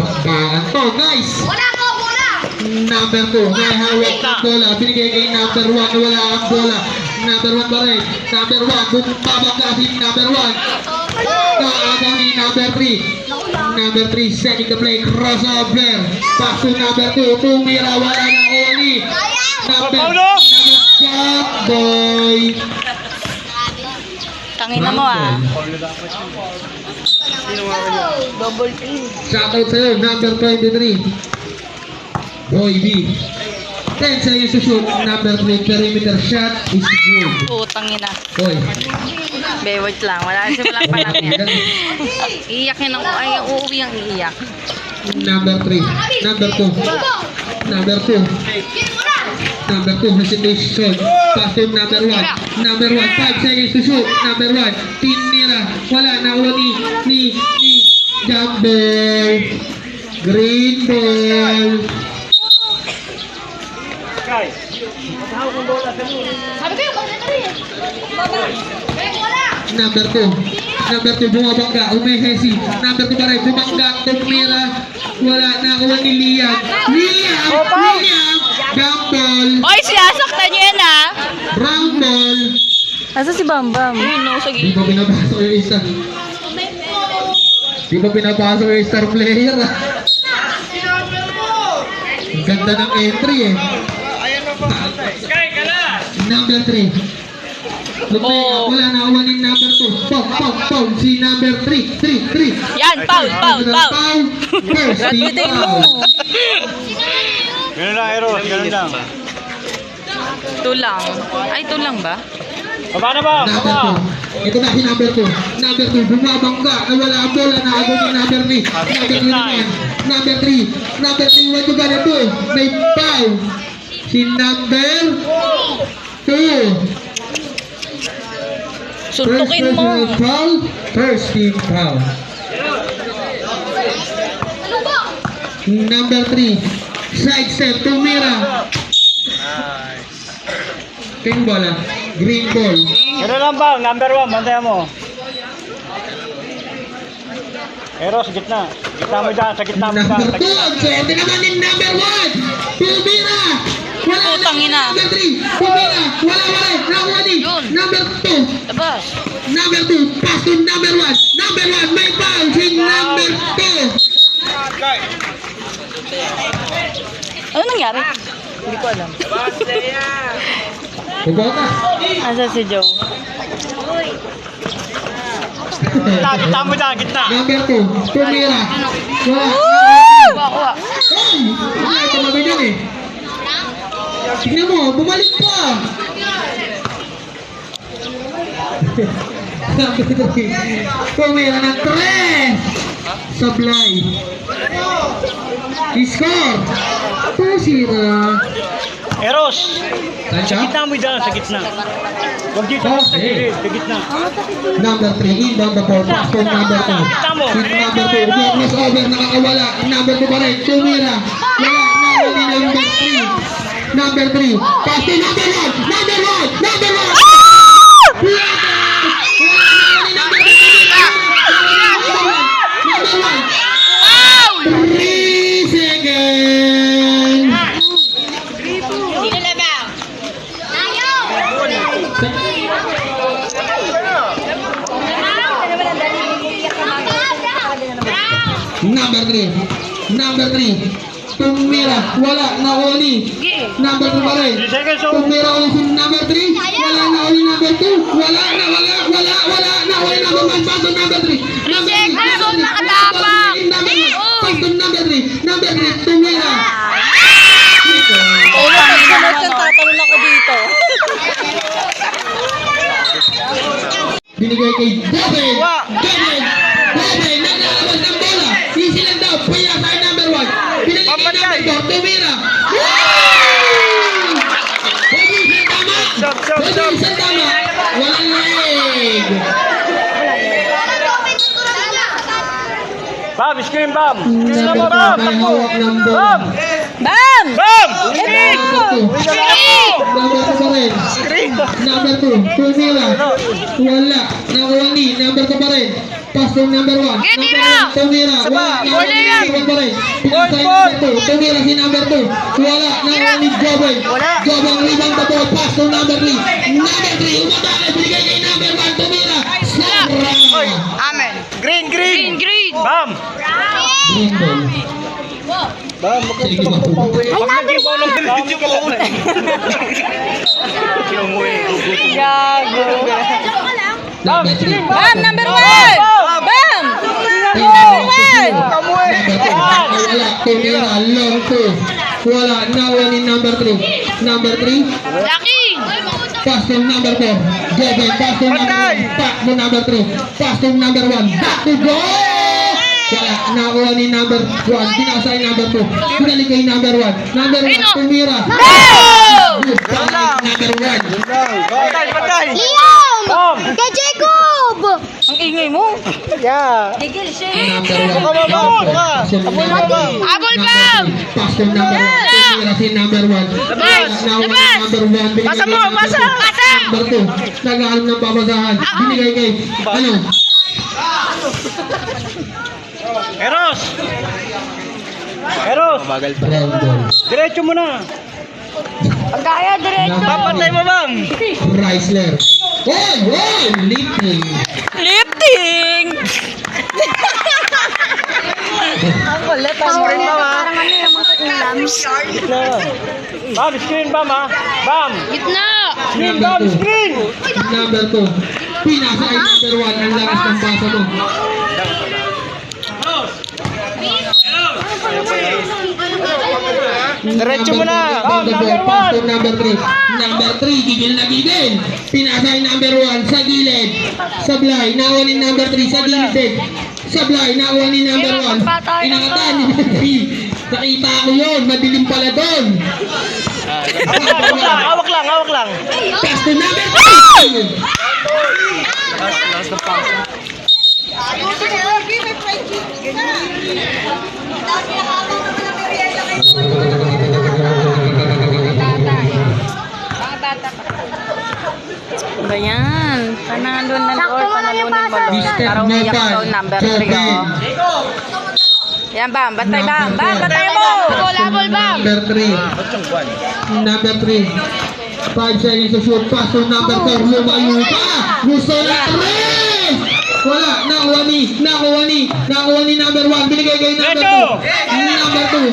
Bakbakan to, guys. Wala ko, wala! Number 2, may hawak ng bola. Binigay kay number 1 na wala ang bola. Number 1 pa rin. Number 1, bumabangga si number 1. Kaabang ni number 3. Number 3, setting the play, crossover. Pass to number 2, tumira, wala na Oli. Number boy. Tangina mo ah. Double team. Shoutout sa'yo, number 23. Boy B. 10 seconds to shoot. Number 3, perimeter shot is good. Putang ina. Boy. Be, wait lang. Wala kasi walang panang yan. Iiyakin ako. Ay, uuwi ang iiyak. Number 3. Number 2. Number 2. Number 2, hesitation. Pass to number 1. Number 1, 5 seconds to shoot. Number 1, tinira. Wala na ni jump ball. Green ball. Sabi ko yung pagkakari eh. Wala! Number 2. Number 2, bumabangga. Umehesi. Number 2 pa rin. Bumangga. Tumira. Wala na. Ni Liam. Liam. Jump ball. Oy, sinasaktan nyo yan ah. Round ball. Asa si Bambam? Yun no, sa Di ba pinapasok yung star? Di ba pinapasok yung star player ah? Ang ganda ng entry eh. Number 3. Oh. Wala na ni number 2. Pau. Si number 3. Yan, Paul. First team Gagawin mo. foul. Ganun lang, Eros. Ganun lang. Tulang. Ay, tulang ba? Baba na ba? Number Baba. 2. Ito na si number 2. Number 2. Bumabangga. Nawala ang bola. Naago ni number 3. Number 3 naman. Number 3. Number 3. What you gonna do? May foul. Si number 2. Suntukin mo. Foul. First team foul. Number 3. Side step. Tumira. Pink bola. Green ball. Ganun lang ba? Number 1. Bantayan mo. Eros, gitna. Gitna mo dyan. Sa gitna mo dyan. Number Sa 2. gitna. Swerte naman ni number 1. Tumira. Wala Putang ina. Number 3. Tumira. Wala. Nakuha ni. Yun. Number 2. Labas. Number 2. Pass to number 1. Number 1. May foul. Si number 2. Ano nangyari? Hindi ko alam. Bugota. Asa si Joe? Gitna mo dyan. Gitna. Number 2. Tumira. Wala. Kuha. Wala. Ito naman yan eh. Tignan mo. Bumalik pa. Number 3. Tumira ng 3. Sablay. Score. 2-0. Eros. Sa Tansya. gitna mo dyan. Sa gitna. Huwag dito. Sa gilid. Sa gitna. Number 3, inbound the ball, pass to number 2. Si number 2, bonus over, nakakawala. Number 2 pa rin, tumira. Wala, nawali number 3. Number 3, pass to number 1. Number 1. Number 1. Wala, nawali number 3. Number 1. 3 seconds. Number 3. Number 3. Tumira. Wala. Nauli. Number 2 pa rin. Tumira ulit si number 3. Wala. Nauli number 2. Wala. Nauli number 1. Pass to number 3. Number 3. Pass to number 3. Number 3. Tumira. Oo, tatanong ako dito. Binigay kay Bobby. Naglalabas ng bola. Easy lang daw. Paya sa number 1. Binigay kay number 4. Tumira. Pwede isang tama. Walang leg. Bam, screen bam. Number 4 may hawak ng bola. Bam! Bam! Number 2 pa rin. Number 2. Tumira. Wala. Nakuha ni. Number 2 pa rin. Pass to number 1. Okay, tira. Tumira. Wala. Wala yan. Pinasay number 2. Tumira si number 2. Wala. Nakuha ni Jobel. Jobel rebound the ball. Pass to number 3. Number 3. Umatake. Binigay kay number 1. Tumira. Sobra. Amen. Green. Green. Bam. Green ball. Bam, Sige ba po? Pag nag-ibaw ng video mo. Gago. Number 3. Bam, number 1. Bam. Number 1. Wala. Tumira. Long 2. Wala. Nakuha ni number 3. Number 3. Lucky. Pass to number 4. Jobel. Pass to number 1. Back to number 3. Pass to number 1. Back to goal! Wala. Nakuha ni number 1. Pinasay number 2. Pinalik kay number 1. Number 1. Tumira. Number 1. Patay. Liam! Bam. Kay Jacob! Ang ingay mo. Yeah. Number 1. Abol, Bam. Pass to number 1. Tumira si number 1. Nakuha ni number 1. Pasa mo, pasa. Number 2. Nag-aalam ng papasahan. Binigay kay ano? Eros. Brown ball. Diretso mo na. Kaya diretso. Papatay mo, Bam. Chrysler. Oh! Lifting. Lifting. Ang kulit. Screen, Bam, ha? Parang ano yung mga lambs. Gitna. Bam, screen, Bam, ha? Bam. Gitna. Screen, Bam, screen. Number 2. Pinasa ay number 1. Ang lakas ng basa mo. Diretso mo na. Pass to number 3. Number 3. Gigil na gigil. Pinasa ay number 1 sa gilid. Sablay. Nakuha ni number 3 sa gilid din. Sablay. Nakuha ni number 1. Inangatan ni number 3. Nakita ko yun. Madilim pala doon. Hawak lang. Pass to number 3. Ba yan? Panalo na or panalunin mo. Mr. Parang umiyak Nathan daw number 3 oh. Yan Bam, bantay Bam. Bam, bantay mo. Abol, Bam. Number 3. Number 3. 5 seconds to shoot. Pass to number 4. Lumayo pa. Gusto na 3. Wala. Nakuha ni number 1. Binigay kay number 2. Number 2.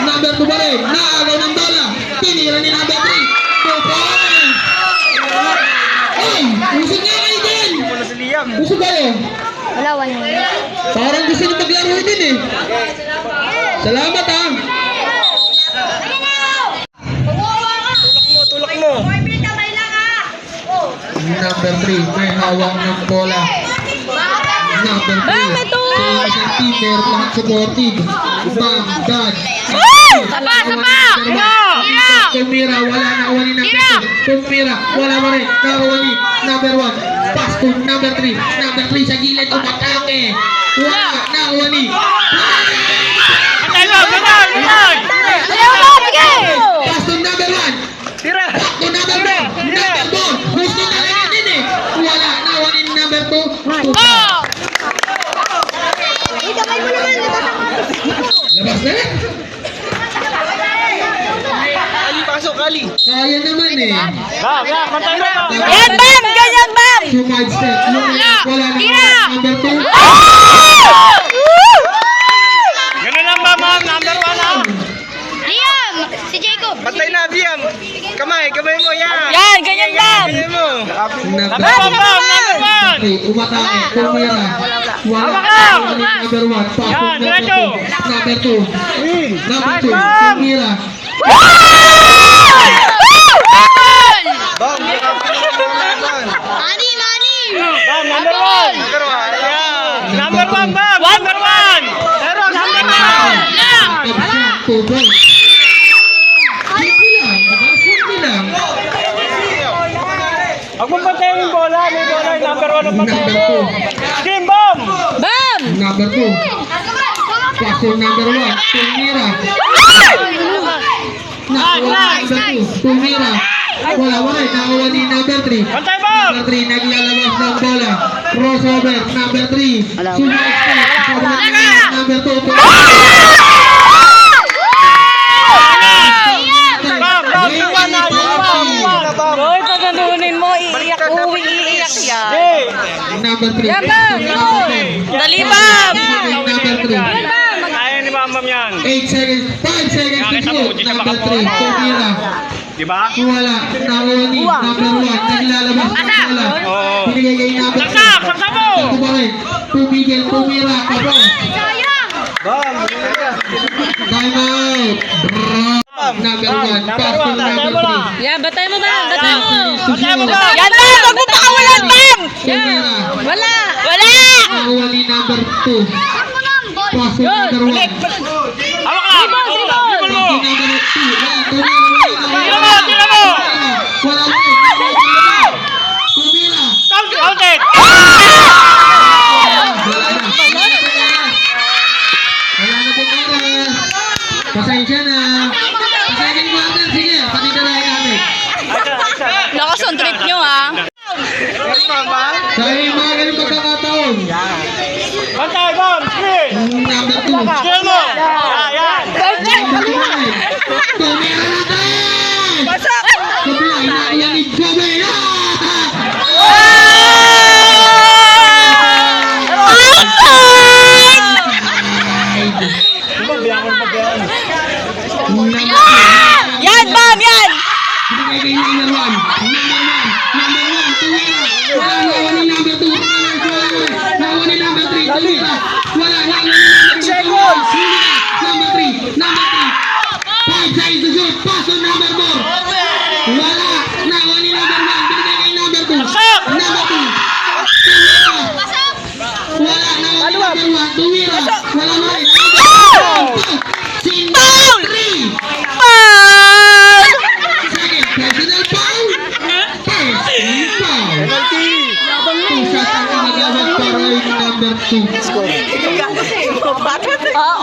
Number 2 pa rin. Naagaw ng bola. Tinira ni number 3. 2 points. Ay! Gusto nga kayo din. Wala si Liam. Gusto kayo? Wala, 1 minute. Parang gusto niyo maglaro din eh. Salamat ha. Tulak mo. Number 3, may hawak ng bola. Number 3, isang teamer, lahat supportive. Bang, dad. Sapa. Tumira, wala nakuha ni number 2. Tumira, wala pa rin. Nakuha ni number 1. Pass to number 3. Number 3 sa gilid, umatake. Wala, nakuha ni. Pass to number 1. Tira. Pass to number 4. Number 4. Gusto na rin din eh. Wala, nakuha ni number 2. Labas na lang. Ali, pasok, Ali. Kaya naman eh. Bam, pantay mo. Yan Bam, ganyan Bam. Sumide step. Wala na number 2. Ganun lang ba, Ma'am? Number 1 ha? Liam! Si Jacob! Pantay na, Liam. Kamay mo, yan. Yan, ganyan Bam. Kamay mo. Number 1. Okay, umatake. Tumira. Wala. Hawak Nakuha ni number 1. Pass Yan, to diretso. number 2. Number 2. Bam. Tumira. Bam, Mani! Bam, number 1. Yeah. Number 1, Bam. Number 1. Pero, number 1. 2 points. Simple lang. Huwag mong pantayin yung bola. May bola. Number 1 ang pantayin Number mo. 2. Game, Bam. Bam. Number 2. Pass to number 1. Tumira. Nakuha ni number 2. Tumira. Wala, nakuha ni number 3. Bantay, Bob! Number 3, naglalabas ng bola. Crossover, number 3. Super step, number 2. Boy, pag nanunin mo, iiyak, iiyak yan. Number 3. Dali, Bob! Number 3. Kaya ni Bambam yan. 8 seconds, 5 seconds to shoot. Number 3, tumira. Diba? Wala, nakuha ni number 1. Naglalabas ng bola. Oo. Binigay kay number 3. Saksak! Saksak mo! Ito pa rin. Tumigil, tumira ka po. Time out. Number 1, pass to number 3. Yan, batay mo, Bam! Batay mo! Bantay mo, Bob! Yan, Bam! Huwag mo pakawalan, Bam! Tumira. Wala! Wala! Nakuha ni number 2. Pass to number 1. Hawak ka! Dribble mo! Number 2. Tira mo! Tira mo! Wala mo. Tumira. Counted! Wala na. Pasensya na. Second quarter, sige. Patitirahin namin. Lakas on trip nyo, ha? Sa mga ganun pagkakataon. Bantay, Bam! Screen! Number 2. Screen mo! Yan! Tumira na tayo! Kabila, inakuha ni Jobe. Yan, Bam! Yan! Binigay kay number 1. Number 1. Tumira. Wala, nakuha ni number 2. Nakuha ni number 3. Tumira. Wala, nakuha ni number 2. Number 3. Number 3. 5 seconds to shoot. Pass on number 4. Wala, nakuha ni number 1. Binigay kay number 2. Number 2. Tumira. Wala, nakuha ni number 1. Tumira. Wala mo rin. Si number 3. Second personal foul. Personal foul. Two shots ang nagawag para yung number 2.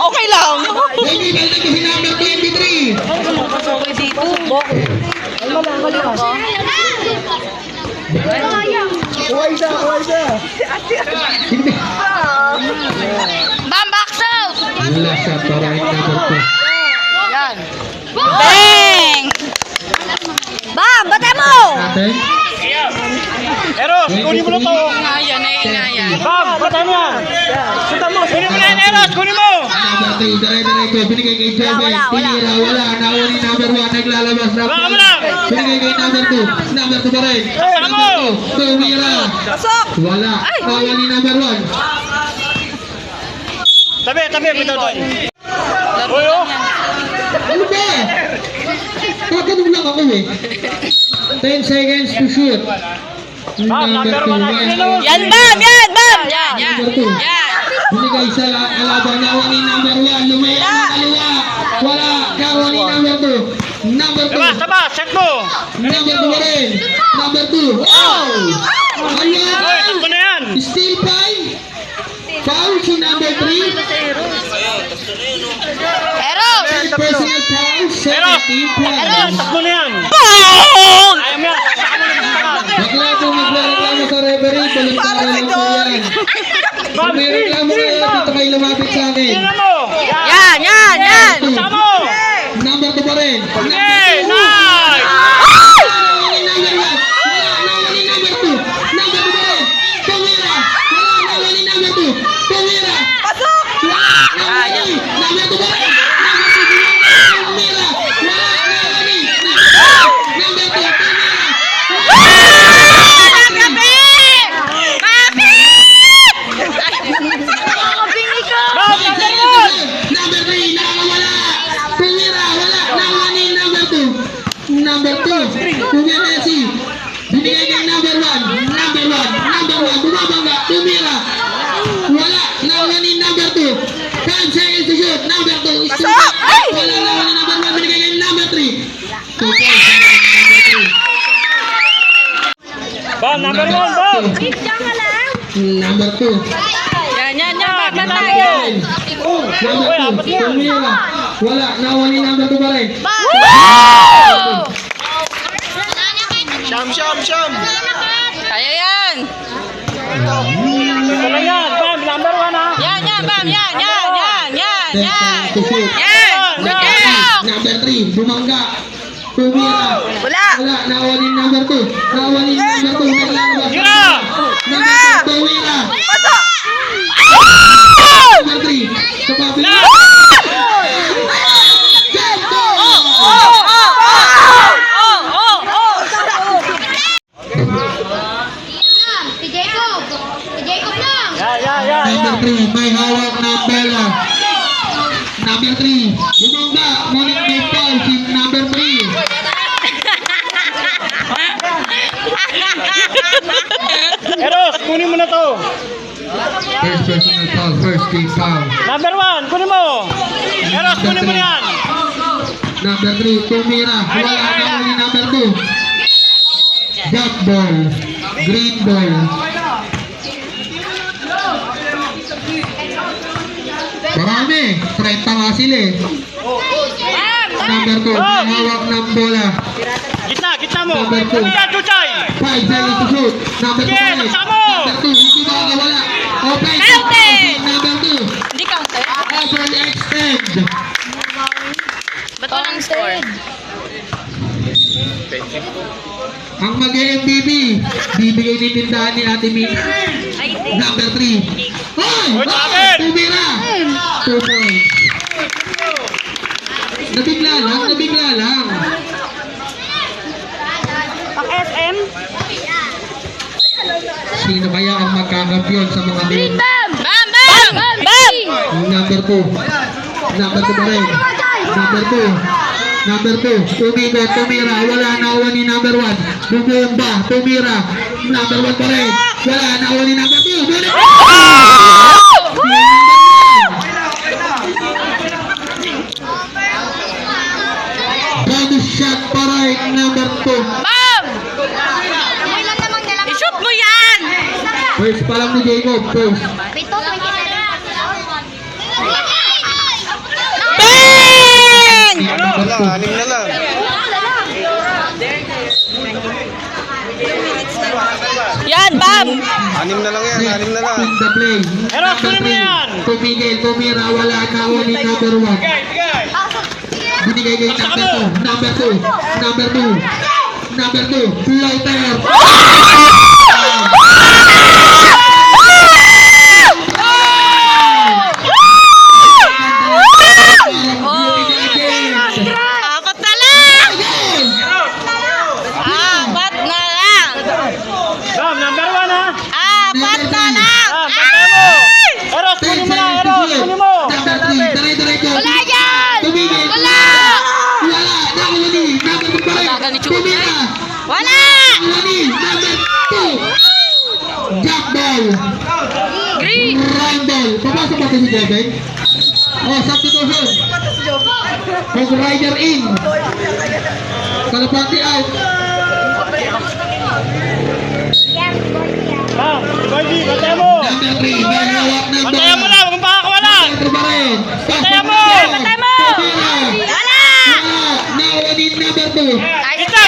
Okay lang. Baby, balik ko si number 23. Hindi. Bam, box out! Wala shot para yung number 2. Yan. Bang! Bam, batay mo! Natin. Eros, kunin mo na to! Ayan, ayan. Bam! Bantay mo yan! Sutan mo! Kunin mo na yan, Eros! Kunin mo! Number 2, dire-diretso. Binigay kay Jobe. Tinira, wala. Nakuha ni number 1. Naglalabas na. Wala mo lang! Binigay kay number 2. Number 2 pa rin. Number 2. Tumira. Wala. Nakuha ni number 1. Tabi, may doon. Uy, oh! Ano ba? Tatanong lang ako eh. 10 seconds to shoot. Number 2. Yan, Bam! Yan, Bam! Yan, Number 2. Binigay sa alaban. Nakuha ni number 1. Lumaya ng kaliwa. Wala. Nakuha ni number 2. Number 2. Taba! Set mo! Number 2 pa rin. Number 2. Oh! Uy, Ayan! takbo na yan! Still 5. Foul si number 3. Eros! Personal foul. 17 points. Takbo na yan! Boom! Ayaw mo yan! Saka mo na saka! Bakla po magreklamo sa referee. Voluntaryo lang po yan. Kung may reklamo kayo, dito kayo lumapit sa akin. Tingnan mo! Yan! Saka mo! Number 2 pa rin. Okay! Nice! Nawawali number 1. Wala, nawawali number 2. Number 2 pa rin. Tumira. Wala, nawawali number 2. Tumira. Pasok! Wala, nawawali. Number 2 pa rin. Tumira. Wala, nawawali. Number 2. Tumira. Number 3, nakawala. Tumira, wala. Nawawali number 2. Number 2. Kuminesi. Binigay kay number 1. Number 1. Bumabangga. Tumira. Wala. Nawawali number 2. 5 seconds to shoot. Number 2. Pasok! Ay! Wala nawawali number 1. Binigay kay number 3. 2 points. Bam! Number 1, Bam! Number 2. Yan, Bam, Kita batay mo! yan. Number 2. Tumira. Wala. Nawawali number 2 pa rin. Woo! Siyam. Kaya yan. Ito lang yan. Bam, number 1 ha. Yan, bam. Yan. To shoot. Number 3, bumangga. Tumira. Wala. Nawalin number 2. Naglalabas. Tira! Number 2, tumira. Pasok. Number 3, sa pabila. Si Jacob. Si Jacob lang. Number 3, may hawak ng bola. Number 3, bumangga. Ngunit may foul si number 3. Eros, kunin mo na to. First personal foul, first team foul. Number 1, kunin mo. Eros, kunin mo na yan. Number 3, tumira. Wala na uli number 2. Dot ball. Green ball. Marami. 30 nga sila eh. Number 2, may hawak ng bola. Gitna mo. Number 2. Ano yan, Chuchay? 5, ready to shoot. Number 2, Yes, sama! Number 2, hindi makakawala. Open. Counted! Number 2, Hindi counted. overextend. Ba't walang score? Ang mag-MVP, bibigay ni tindahan ni Ate Mina. Number 3. Hoy! Hoy, David! Tumira! 2 points. Nabigla lang. Pang-SM? Sino kaya ang magkakampiyon sa mga men? Bam! Number 2. Number 2 pa rin. Number 2. Tumira. Wala nakuha ni number 1. Bumomba. Tumira. Number 1 pa rin. Wala nakuha ni number 2. Bulit! Bonus shot pa rin. Number 2. Bam! I-shoot mo yan! First pa lang ni Jacob. First. Pito, 20 Bang! Number 2. na lang. Yan, bam! 6 na lang yan, 6 na lang. In the play. Eros, kunin mo yan. Tumigil, tumira, wala na uli number 1. Bigay. Binigay kay number 2. Number 2. Floater. Apat na lang! Apat na lang! Bam, number 1 ha. Apat na lang! Bantay mo. Eros, kunin mo na, Eros, kunin mo. Number 3. Diretso. Wala yan! Tumigil. Wala! Wala. Nakuli. Number 2 pa rin. Wala ka ni Chuchay. Tumira. Wala! Nakuli. Number 2. Jack ball. Green! Round ball. Papasok ba ito si Jeben? Oh, substitution. Hog Rider in. Kalapati out. Bam, Goji, bantay mo. Number 3. May hawak ng Bantayan mo lang, huwag mong pakakawalan. Number 2 pa rin. Bantayan mo. Bantay mo! Tumira. Wala! Nakuha din number 2. Gitna.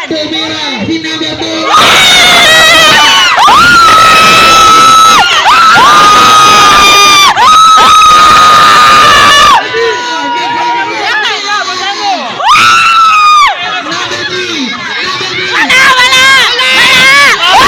Tumira. Si number 2. Number 3. Wala! Wala! Wala!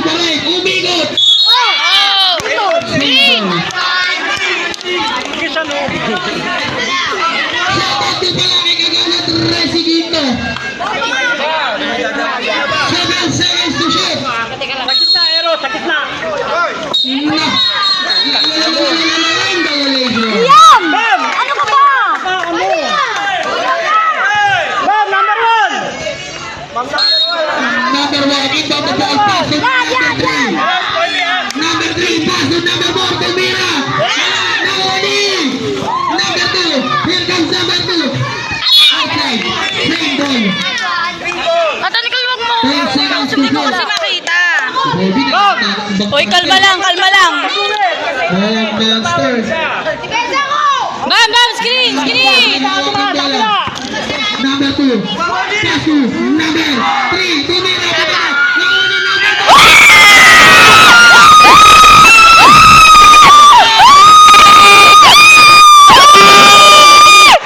pa rin. Umigot. Green! Kisa no. Shoutout din pala kay Kagawad Resi Ginto. 7 seconds to shoot. Sakit na, Ero. Sakit na. Yan! Bam! Ano ka ba? Bam, number 1. Number 1, inbound the ball, pass to number 3. Number 3, pass to number 4, Tumira. Nahuli. Number 2, here comes number 2. Outside, play ball. Atanikal, wag mo. 10 seconds to Hindi ko shoot. kasi makita. Uy, Kalma lang, kalma lang. Monsters. Depensa ko! Bam, bam, screen, screen. Number 2, pass to number 3, Tumira. Nahuli number 2.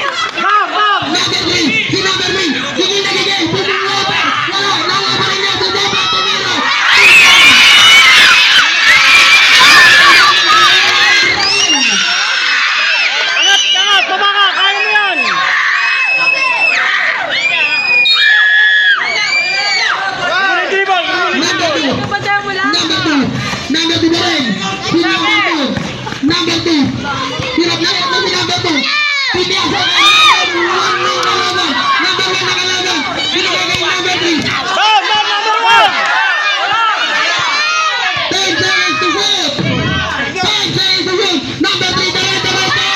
Number 3, si number 3, sige nagigay, puting loper, wala, nawapan niya sa Debra, Tumira. Angat, angat. Baba ka. Kaya mo yan. Gulit dribble. Gulit Number 2, number 2 pa rin, si number 2, number 2, hirap na hirap na si number 2, piniasa ka, number 1 nakalaban, binigay kay number 3, Bam, bam, number 10 seconds to shoot, 10 seconds to shoot, number 3, Darata.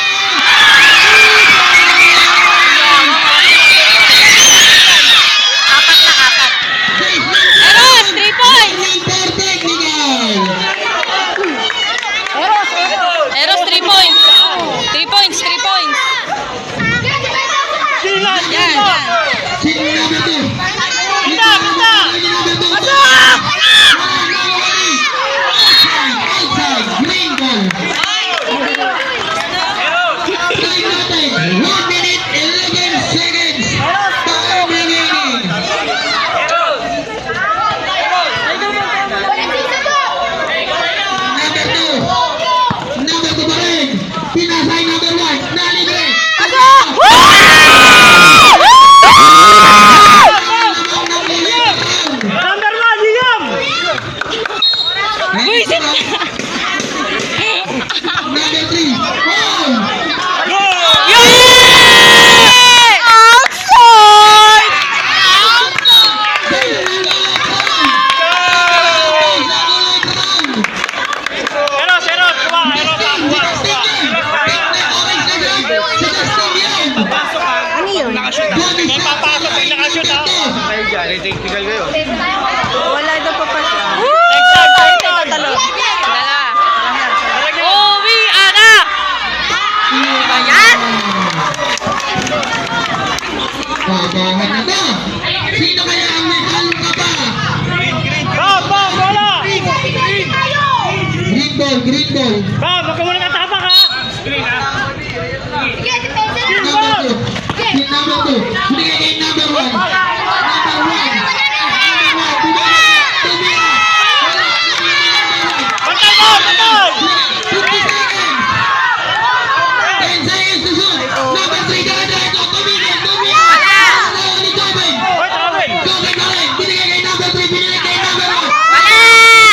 Eros, 3 points. For technical. Eros, 3 points. 3 points, 3 points. 1. Sila, Yan, sila. yan. Si number 2. Kita, kita. Number 2. Outside. Green ball. Time natin. 1 minute 11 seconds. Time remaining. Number 2. Number 2 pa rin. Pinasay number 1. Nalibre. Number 1, Liam. Buisit niya. Number 3. Wow. Outside! Eros, Eros. Kuha, Eros. Kuha, kuha. Ano yun? May papasok pag nakashoot, ha? Wala daw pa pa siya. Dala. Uwi, ana! Ayan! Babahan na to. Sino kaya ang may halka pa? Bam, bam, wala. Green ball, green ball. Bam, wag ka muna katapak, ha? Sige, depensa na. Number 2. Si number 2. Binigay kay number 1. Number 1. Tumira. Patay mo, patay. 50 seconds. 10 seconds to shoot. Number 3. Diretso. Tumira. Nahuli Joven. Hoy, tawin. Joven pa rin. Binigay kay number 3. Binigay kay number 1.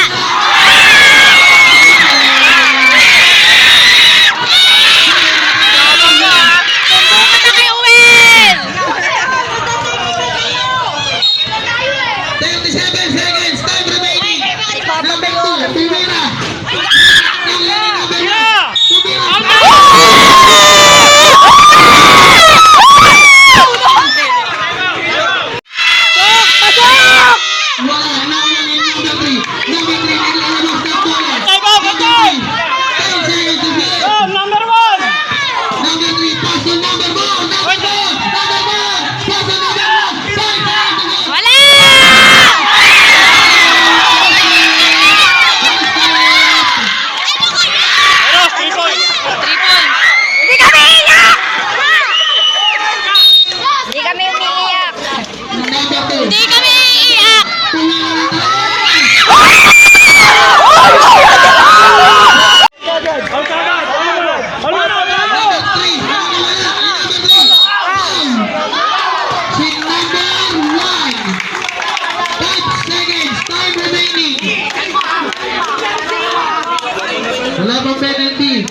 Tumbukan na kayo, Will! 37 seconds. Time remaining. Number 2. Tumira. Number 1. Yeah. Tumira. Wala. Nahuli ni number 3. Number 3. Naglalabas ng bola. Patay mo, patay. 10 seconds to shoot. Bam, number 1. Number 3, pass to number 4. Number 4. Number 4. Pass to number 4. 5 seconds to go. Wala! Wala pang penalty.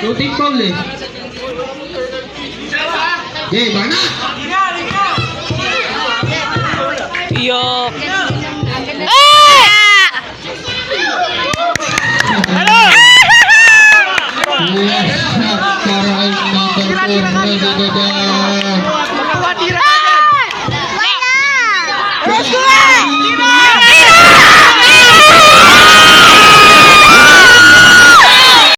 Shooting foul eh. Okay, Bana! Yok. Last shot para kay number 4. Wala!